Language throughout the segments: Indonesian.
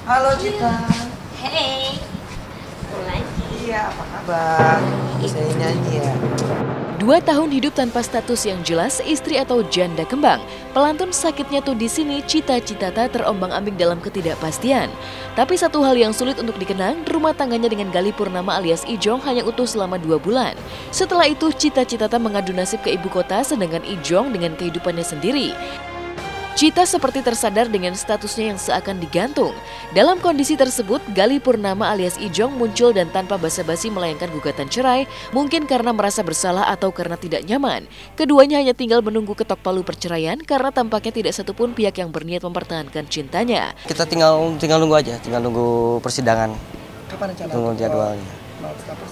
Halo Cita. Hey, lagi. Iya, apa kabar? Saya nyanyi ya. 2 tahun hidup tanpa status yang jelas, istri atau janda kembang. Pelantun sakitnya tuh di sini, cita-cita terombang-ambing dalam ketidakpastian. Tapi satu hal yang sulit untuk dikenang, rumah tangganya dengan Gali Purnama alias Ijong hanya utuh selama 2 bulan. Setelah itu, cita-cita mengadu nasib ke ibu kota, sedangkan Ijong dengan kehidupannya sendiri. Cita seperti tersadar dengan statusnya yang seakan digantung. Dalam kondisi tersebut, Gali Purnama alias Ijong muncul dan tanpa basa-basi melayangkan gugatan cerai, mungkin karena merasa bersalah atau karena tidak nyaman. Keduanya hanya tinggal menunggu ketok palu perceraian karena tampaknya tidak satupun pihak yang berniat mempertahankan cintanya. Kita tinggal nunggu aja, tinggal nunggu persidangan. Kapan rencana? Tunggu jadwalnya.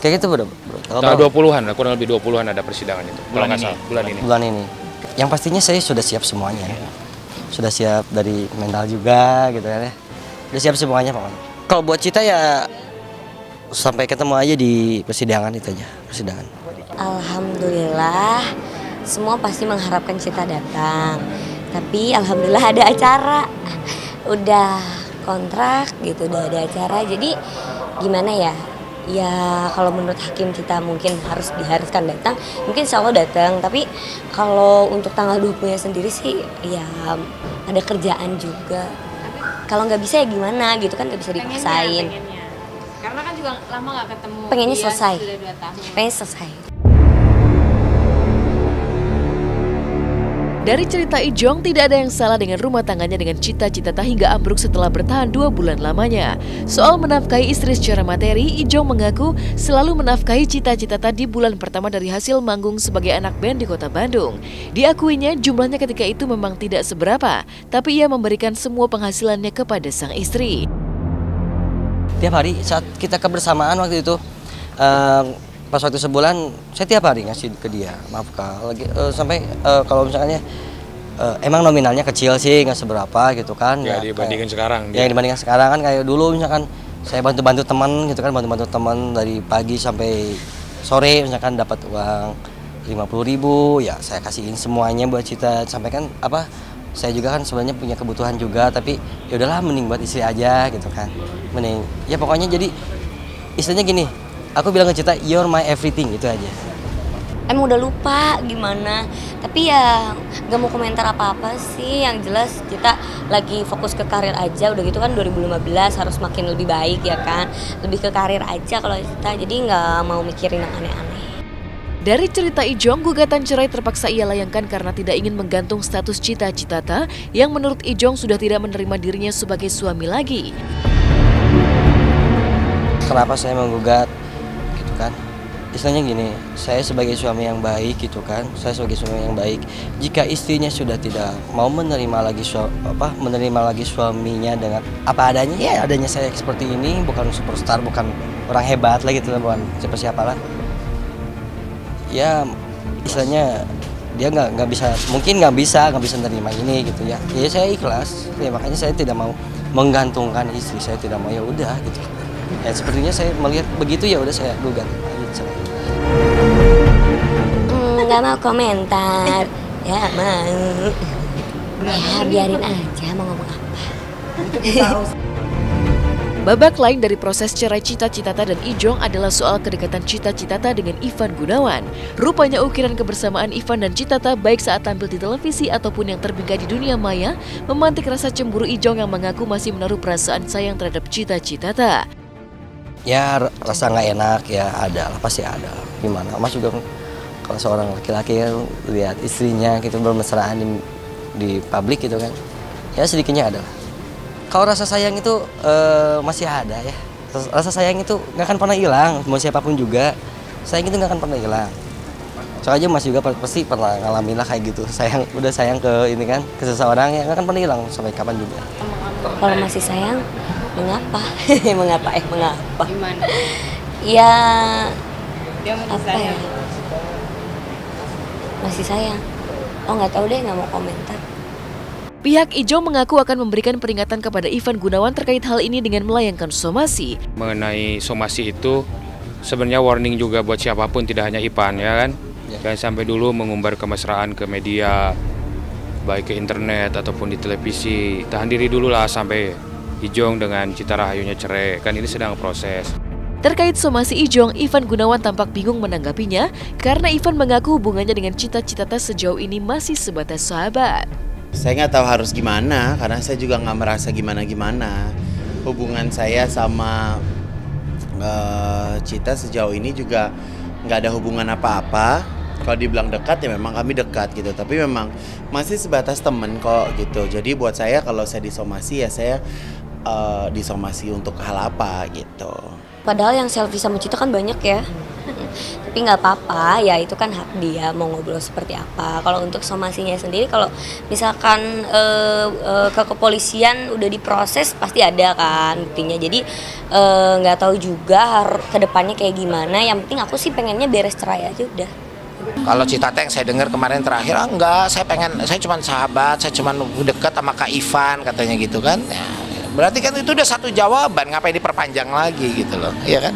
Kayak gitu bro. Tanggal 20-an, kurang lebih 20-an ada persidangan itu. Bulan ini. Bulan ini. Yang pastinya saya sudah siap semuanya. Sudah siap dari mental juga gitu kan ya. Sudah siap semuanya pokoknya. Kalau buat Cita ya sampai ketemu aja di persidangan itu aja, persidangan. Alhamdulillah, semua pasti mengharapkan Cita datang. Tapi alhamdulillah ada acara. Udah kontrak gitu, udah ada acara. Jadi gimana ya? Ya kalau menurut hakim Cita mungkin diharuskan datang, mungkin insya Allah datang. Tapi kalau untuk tanggal 20-nya sendiri sih ya ada kerjaan juga. Kalau nggak bisa ya gimana gitu kan, nggak bisa dipaksain. Pengennya. Karena kan juga lama nggak ketemu. Pengennya selesai. Sudah 2 tahun. Pengen selesai. Dari cerita Ijong, tidak ada yang salah dengan rumah tangganya dengan cita-cita hingga ambruk setelah bertahan 2 bulan lamanya. Soal menafkahi istri secara materi, Ijong mengaku selalu menafkahi cita-cita di bulan pertama dari hasil manggung sebagai anak band di kota Bandung. Diakuinya jumlahnya ketika itu memang tidak seberapa, tapi ia memberikan semua penghasilannya kepada sang istri. Tiap hari saat kita kebersamaan waktu itu, pas waktu sebulan saya tiap hari ngasih ke dia nafkah lagi sampai kalau misalnya emang nominalnya kecil sih nggak seberapa gitu kan ya dibandingin sekarang ya dibandingkan sekarang kan kayak dulu misalkan saya bantu teman gitu kan, bantu teman dari pagi sampai sore misalkan dapat uang 50.000 ya saya kasihin semuanya buat Cita. Sampai kan apa, saya juga kan sebenarnya punya kebutuhan juga, tapi ya udahlah mending buat istri aja gitu kan, mending ya pokoknya jadi istilahnya gini. Aku bilang ke Cita, you're my everything, itu aja. Emang udah lupa gimana, tapi ya gak mau komentar apa-apa sih. Yang jelas Cita lagi fokus ke karir aja, udah gitu kan 2015 harus makin lebih baik ya kan. Lebih ke karir aja kalau Cita, jadi gak mau mikirin yang aneh-aneh. Dari cerita Ijong, gugatan cerai terpaksa ia layangkan karena tidak ingin menggantung status cita-cita yang menurut Ijong sudah tidak menerima dirinya sebagai suami lagi. Kenapa saya menggugat? Kan istilahnya gini, saya sebagai suami yang baik gitu kan, saya sebagai suami yang baik, jika istrinya sudah tidak mau menerima lagi suaminya dengan apa adanya, ya adanya saya seperti ini, bukan superstar, bukan orang hebat lagi gitu, bukan siapa-siapa lah, ya istilahnya dia nggak bisa, mungkin nggak bisa menerima ini gitu ya. Ya saya ikhlas, ya makanya saya tidak mau menggantungkan istri, saya tidak mau, ya udah gitu. Ya sepertinya saya melihat begitu, ya udah saya gugat cerai. Nggak mau komentar, ya mau. Ya biarin aja mau ngomong apa. Babak lain dari proses cerai Cita-Cita dan Ijong adalah soal kedekatan Cita-Cita dengan Ivan Gunawan. Rupanya ukiran kebersamaan Ivan dan Cita baik saat tampil di televisi ataupun yang terbingkai di dunia maya memantik rasa cemburu Ijong yang mengaku masih menaruh perasaan sayang terhadap Cita-Cita. Ya rasa nggak enak ya ada lah, pasti ada. Gimana Mas juga kalau seorang laki-laki kan lihat istrinya gitu bermesraan di publik gitu kan, ya sedikitnya ada lah. Kalau rasa sayang itu masih ada ya. Rasa sayang itu nggak akan pernah hilang, mau siapapun juga. Sayang itu nggak akan pernah hilang. Soalnya Mas juga pasti pernah ngalamin lah kayak gitu. Udah sayang ke ini kan, ke seseorang ya nggak akan pernah hilang sampai kapan juga. Kalau masih sayang, mengapa? Mengapa? Gimana? Ya Dia masih apa sayang. ya? Masih sayang. Oh nggak tahu deh, nggak mau komentar. Pihak Ijong mengaku akan memberikan peringatan kepada Ivan Gunawan terkait hal ini dengan melayangkan somasi. Mengenai somasi itu sebenarnya warning juga buat siapapun, tidak hanya Ivan ya kan. Jangan sampai dulu mengumbar kemesraan ke media, baik ke internet ataupun di televisi. Tahan diri dulu lah sampai Ijong dengan Cita Rahayunya cerai, kan ini sedang proses. Terkait somasi Ijong, Ivan Gunawan tampak bingung menanggapinya karena Ivan mengaku hubungannya dengan Cita Citata sejauh ini masih sebatas sahabat. Saya nggak tahu harus gimana karena saya juga nggak merasa gimana-gimana. Hubungan saya sama Cita sejauh ini juga nggak ada hubungan apa-apa. Kalau dibilang dekat ya memang kami dekat gitu, tapi memang masih sebatas temen kok gitu. Jadi buat saya kalau saya disomasi ya saya disomasi untuk hal apa gitu. Padahal yang selfie sama Cita kan banyak ya. Tapi nggak apa-apa, ya itu kan hak dia mau ngobrol seperti apa. Kalau untuk somasinya sendiri, kalau misalkan ke kepolisian udah diproses pasti ada kan buktinya. Jadi nggak tahu juga kedepannya kayak gimana. Yang penting aku sih pengennya beres cerai aja udah. Kalau Cita yang saya dengar kemarin terakhir, enggak, saya cuma sahabat, saya cuma dekat sama Kak Ivan katanya gitu kan. Ya, berarti kan itu udah satu jawaban, ngapain diperpanjang lagi gitu loh, iya kan?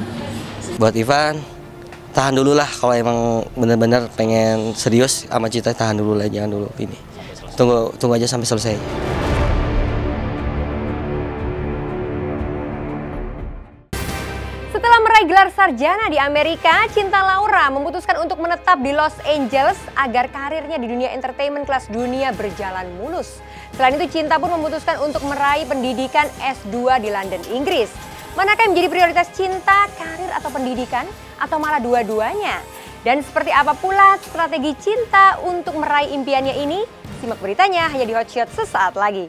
Buat Ivan, tahan dulu lah kalau emang benar-benar pengen serius sama Cita, tahan dulu lah, jangan dulu ini. Tunggu aja sampai selesai. Setelah meraih gelar sarjana di Amerika, Cinta Laura memutuskan untuk menetap di Los Angeles agar karirnya di dunia entertainment kelas dunia berjalan mulus. Selain itu, Cinta pun memutuskan untuk meraih pendidikan S2 di London, Inggris. Manakah yang menjadi prioritas Cinta, karir atau pendidikan, atau malah dua-duanya? Dan seperti apa pula strategi Cinta untuk meraih impiannya ini? Simak beritanya hanya di Hotshot sesaat lagi.